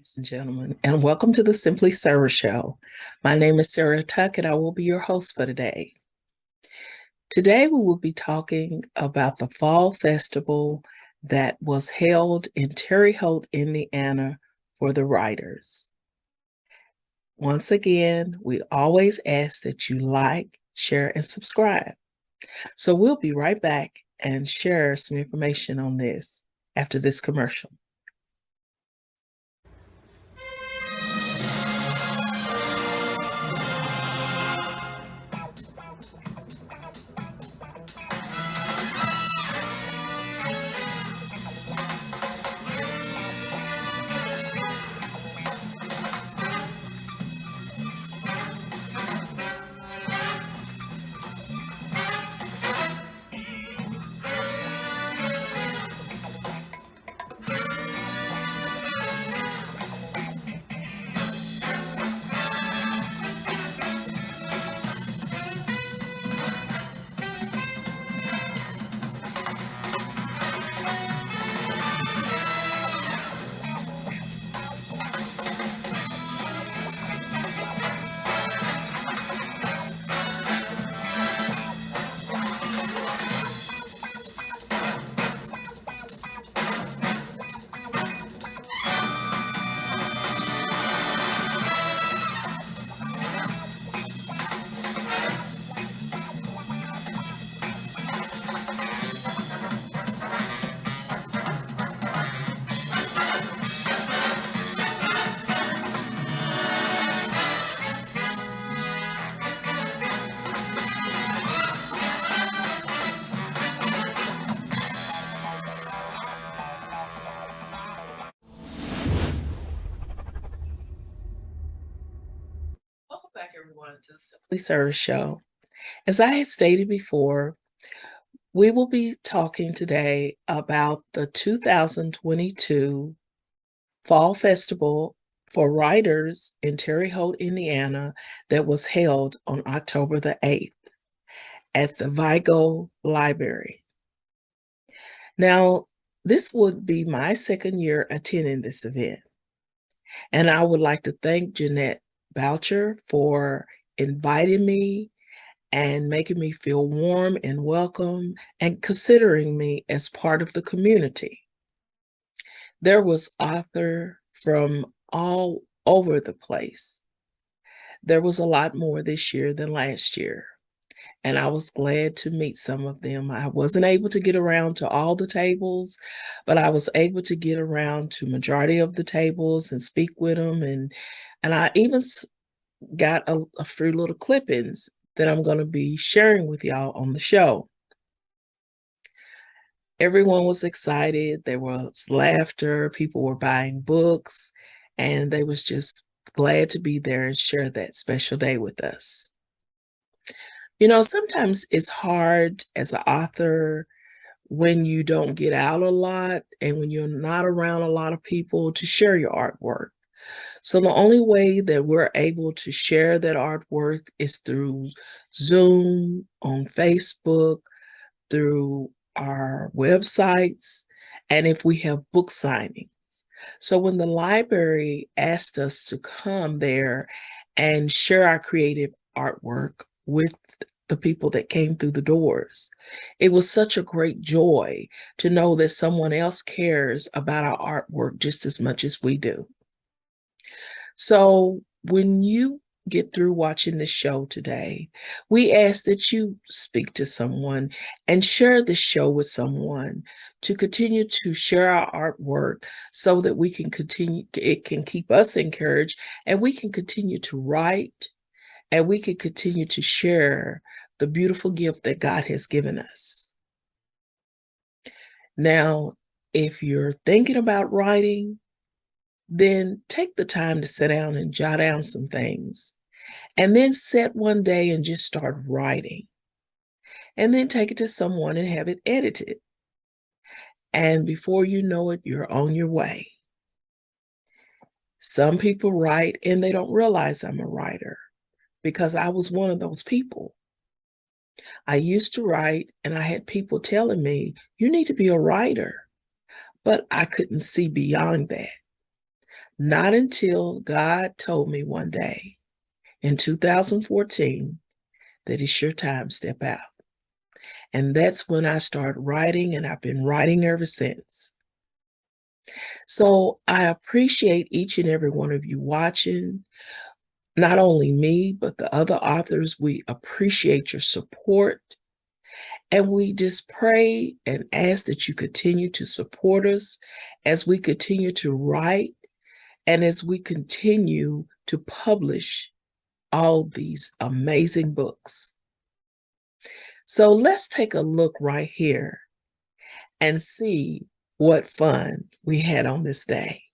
Ladies and gentlemen, and welcome to the Simply Sarah Show. My name is Sarah Tuck, and I will be your host for today. Today, we will be talking about the Fall Festival that was held in Terre Haute, Indiana for the writers. Once again, we always ask that you like, share, and subscribe. So we'll be right back and share some information on this after this commercial. Welcome back, everyone, to the Simply Sarah Show. As I had stated before, we will be talking today about the 2022 Fall Festival for Writers in Terre Haute, Indiana, that was held on October the 8th at the Vigo Library. Now, this would be my second year attending this event, and I would like to thank Jeanette Boucher for inviting me and making me feel warm and welcome and considering me as part of the community. There was author from all over the place. There was a lot more this year than last year, and I was glad to meet some of them. I wasn't able to get around to all the tables, but I was able to get around to majority of the tables and speak with them, and I even got a few little clippings that I'm going to be sharing with y'all on the show. Everyone was excited. There was laughter. People were buying books, and they was just glad to be there and share that special day with us. You know, sometimes it's hard as an author when you don't get out a lot and when you're not around a lot of people to share your artwork. So the only way that we're able to share that artwork is through Zoom, on Facebook, through our websites, and if we have book signings. So when the library asked us to come there and share our creative artwork with the people that came through the doors, it was such a great joy to know that someone else cares about our artwork just as much as we do. So when you get through watching this show today, we ask that you speak to someone and share this show with someone to continue to share our artwork so that we can continue, it can keep us encouraged, and we can continue to write, and we can continue to share the beautiful gift that God has given us. Now, if you're thinking about writing, then take the time to sit down and jot down some things, and then set one day and just start writing, and then take it to someone and have it edited. And before you know it, you're on your way. Some people write and they don't realize I'm a writer, because I was one of those people. I used to write, and I had people telling me, you need to be a writer, but I couldn't see beyond that. Not until God told me one day in 2014 that it's your time, step out. And that's when I started writing, and I've been writing ever since. So I appreciate each and every one of you watching, not only me, but the other authors. We appreciate your support. And we just pray and ask that you continue to support us as we continue to write and as we continue to publish all these amazing books. So let's take a look right here and see what fun we had on this day.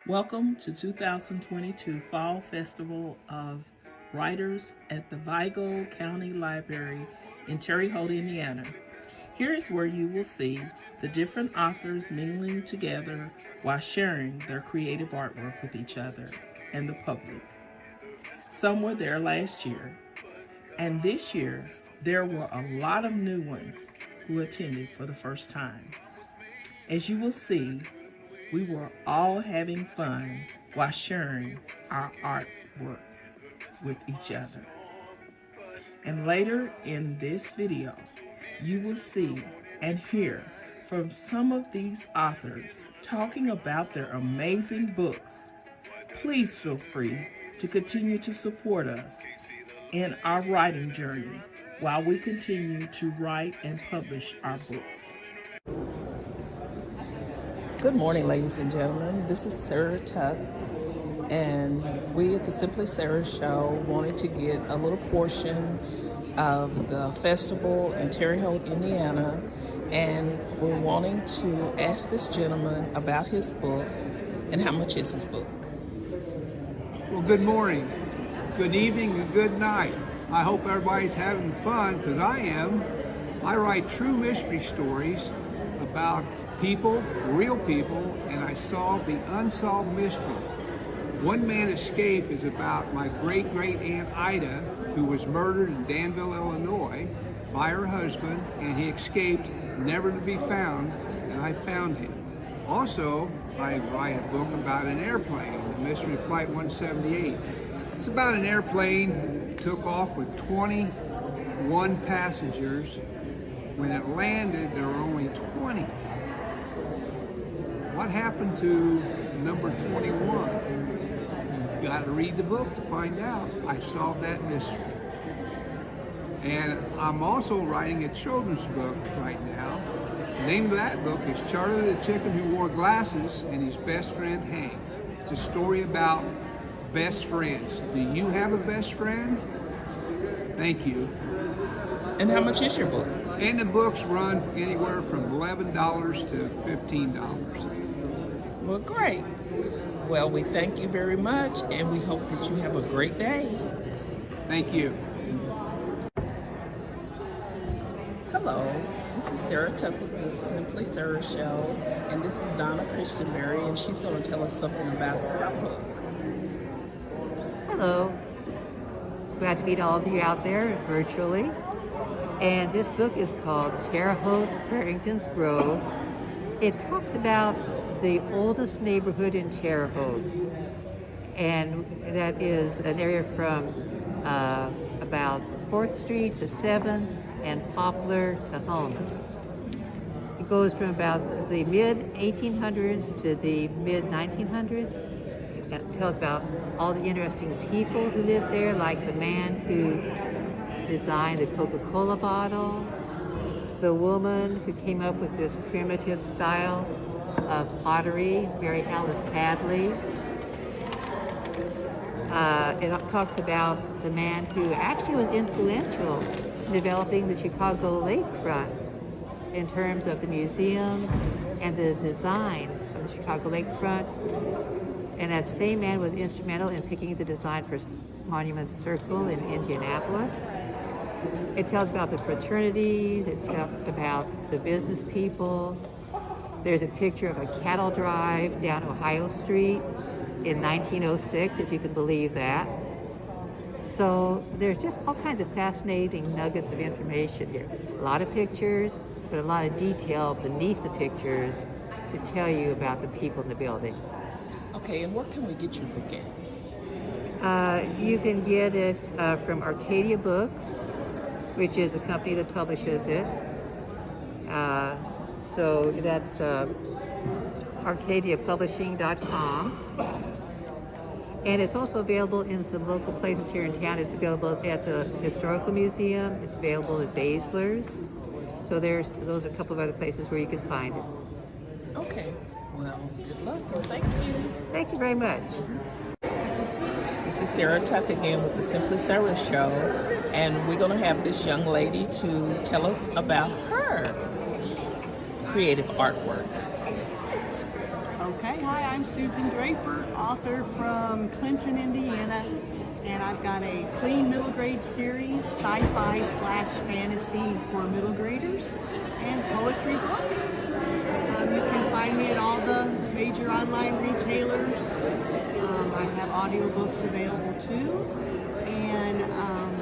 Welcome to 2022 Fall Festival of Writers at the Vigo County Library in Terra Haute, Indiana. Here is where you will see the different authors mingling together while sharing their creative artwork with each other and the public. Some were there last year, and this year there were a lot of new ones who attended for the first time. As you will see, we were all having fun while sharing our artwork with each other. And later in this video, you will see and hear from some of these authors talking about their amazing books. Please feel free to continue to support us in our writing journey while we continue to write and publish our books. Good morning, ladies and gentlemen. This is Sarah Tuck, and we at the Simply Sarah Show wanted to get a little portion of the festival in Terra Haute, Indiana, and we're wanting to ask this gentleman about his book and how much is his book. Well, good morning, good evening, and good night. I hope everybody's having fun, because I am. I write true mystery stories about people, real people, and I solve the unsolved mystery. One Man Escape is about my great-great-aunt Ida, who was murdered in Danville, Illinois, by her husband, and he escaped, never to be found, and I found him. Also, I write a book about an airplane, the Mystery of Flight 178. It's about an airplane that took off with 21 passengers. When it landed, there were only 20. What happened to number 21? You've got to read the book to find out. I solved that mystery. And I'm also writing a children's book right now. The name of that book is Charlie the Chicken Who Wore Glasses and His Best Friend Hank. It's a story about best friends. Do you have a best friend? Thank you. And how much is your book? And the books run anywhere from $11 to $15. Well, great. Well, we thank you very much, and we hope that you have a great day. Thank you. Hello, this is Sarah Tuck with the Simply Sarah Show, and this is Donna Christianberry, and she's going to tell us something about her book. Hello. Glad to meet all of you out there virtually. And this book is called Terra Haute, Farrington's Grove. It talks about the oldest neighborhood in Terre Haute, and that is an area from about 4th Street to 7th and Poplar to Holman. It goes from about the mid-1800s to the mid-1900s. It tells about all the interesting people who lived there, like the man who designed the Coca-Cola bottle, the woman who came up with this primitive style of pottery, Mary Alice Hadley. It talks about the man who actually was influential in developing the Chicago lakefront in terms of the museums and the design of the Chicago lakefront. And that same man was instrumental in picking the design for Monument Circle in Indianapolis. It tells about the fraternities, it talks about the business people. There's a picture of a cattle drive down Ohio Street in 1906, if you can believe that. So there's just all kinds of fascinating nuggets of information here. A lot of pictures, but a lot of detail beneath the pictures to tell you about the people in the buildings. Okay, and where can we get your book at? You can get it from Arcadia Books, which is the company that publishes it. So that's arcadiapublishing.com. And it's also available in some local places here in town. It's available at the Historical Museum. It's available at Basler's. So those are a couple of other places where you can find it. Okay, well, good luck and thank you. Thank you very much. This is Sarah Tuck again with the Simply Sarah Show, and we're going to have this young lady to tell us about her creative artwork. Okay, hi, I'm Susan Draper, author from Clinton, Indiana, and I've got a clean middle grade series, sci-fi / fantasy for middle graders, and poetry book. You can find me at all the major online retailers. I have audiobooks available too. And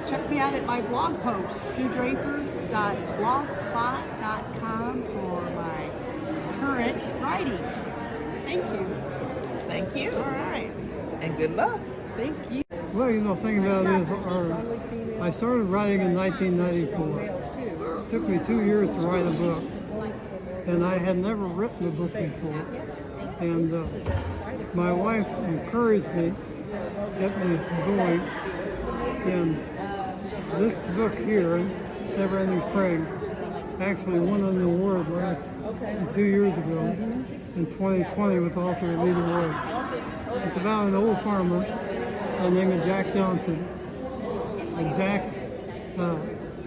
check me out at my blog post, suedraper.blogspot.com for my current writings. Thank you. Thank you. All right. And good luck. Thank you. Well, the thing about it is, I started writing in 1994. It took me 2 years to write a book, and I had never written a book before. And my wife encouraged me, get me going. And this book here, Never Ending Spring, actually won an award 2 years ago in 2020 with Author Elite Award. It's about an old farmer named Jack Johnson. And Jack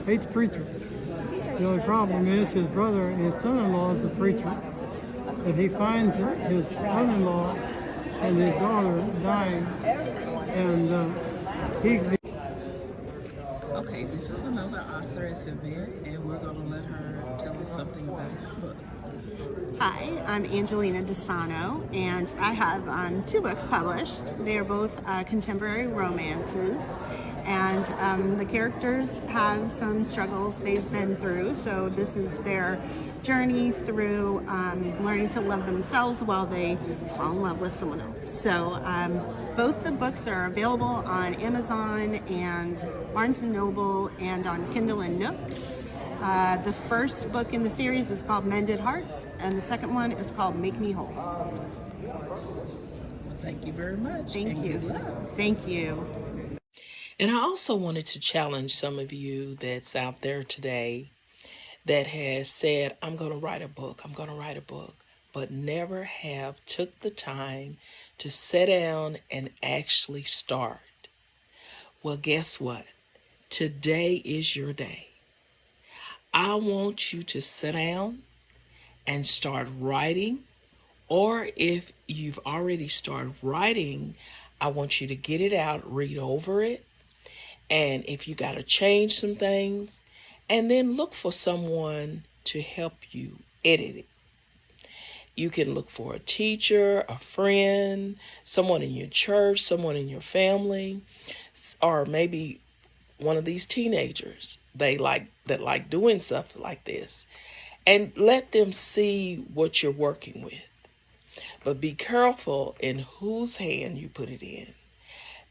hates preachers. The only problem is his brother, his son-in-law is a preacher. And he finds his son-in-law and his daughter dying. And Okay, this is another author at the event, and we're going to let her tell us something about her book. Hi, I'm Angelina Desano, and I have 2 books published. They are both contemporary romances, and the characters have some struggles they've been through, so this is their journey through learning to love themselves while they fall in love with someone else. So both the books are available on Amazon and Barnes & Noble and on Kindle and Nook. The first book in the series is called Mended Hearts, and the second one is called Make Me Whole. Well, thank you very much. Thank and you. Good luck. Thank you. And I also wanted to challenge some of you that's out there today that has said, I'm going to write a book, but never have took the time to sit down and actually start. Well, guess what? Today is your day. I want you to sit down and start writing, or if you've already started writing, I want you to get it out, read over it, and if you got to change some things, and then look for someone to help you edit it. You can look for a teacher, a friend, someone in your church, someone in your family, or maybe one of these teenagers that like doing stuff like this, and let them see what you're working with. But be careful in whose hand you put it in,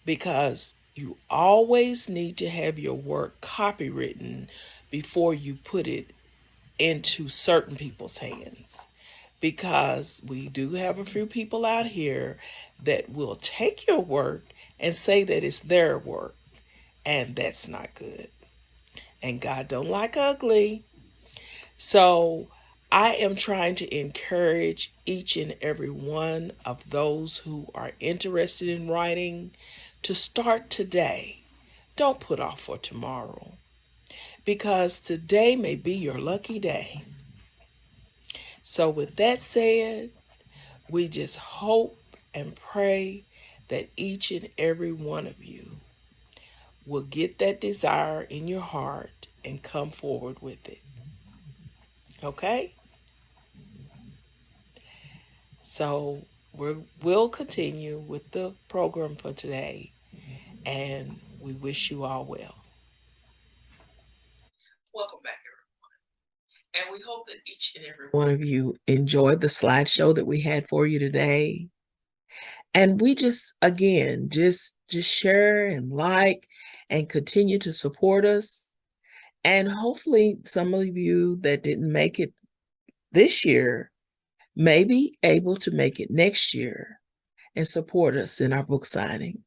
because you always need to have your work copywritten before you put it into certain people's hands, because we do have a few people out here that will take your work and say that it's their work, and that's not good. And God don't like ugly. So I am trying to encourage each and every one of those who are interested in writing to start today. Don't put off for tomorrow, because today may be your lucky day. So with that said, we just hope and pray that each and every one of you will get that desire in your heart and come forward with it. Okay? So we'll continue with the program for today, and we wish you all well. Welcome back, everyone. And we hope that each and every one of you enjoyed the slideshow that we had for you today. And we just, again, just share and like and continue to support us. And hopefully some of you that didn't make it this year may be able to make it next year and support us in our book signing.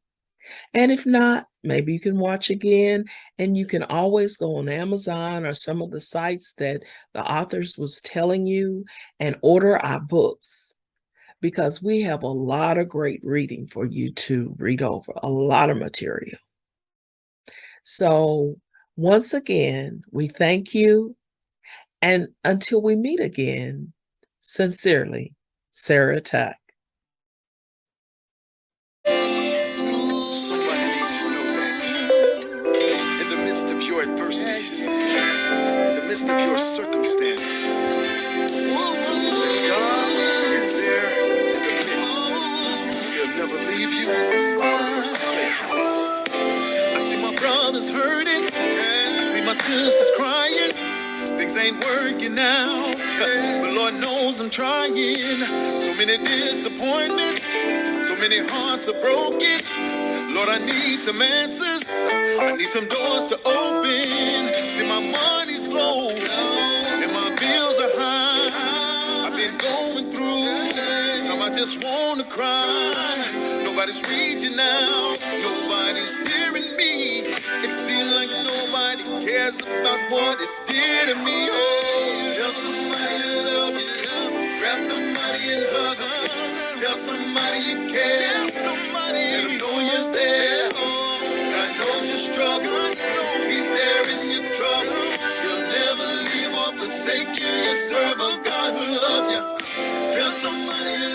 And if not, maybe you can watch again, and you can always go on Amazon or some of the sites that the authors was telling you and order our books, because we have a lot of great reading for you to read over, a lot of material. So once again, we thank you. And until we meet again, sincerely, Sarah Tuck. Somebody needs to know that in the midst of your adversities, in the midst of your circumstances, God is there in the midst. He'll never leave you or forsake you. I see my brothers hurting, I see my sisters crying. Things ain't working out, but Lord knows I'm trying. So many disappointments, so many hearts are broken. Lord, I need some answers. I need some doors to open. See, my money's low and my bills are high. I've been going through. Sometimes I just wanna cry. Nobody's reaching out. Nobody's hearing me. It seems like nobody cares about what is dear to me. Oh, tell somebody you love you. Grab somebody and hug them. Tell somebody you care. Tell somebody let them know you're there. Oh, God knows your struggle. He's there in your trouble. He'll never leave or forsake you. You serve a God who loves you. Tell somebody you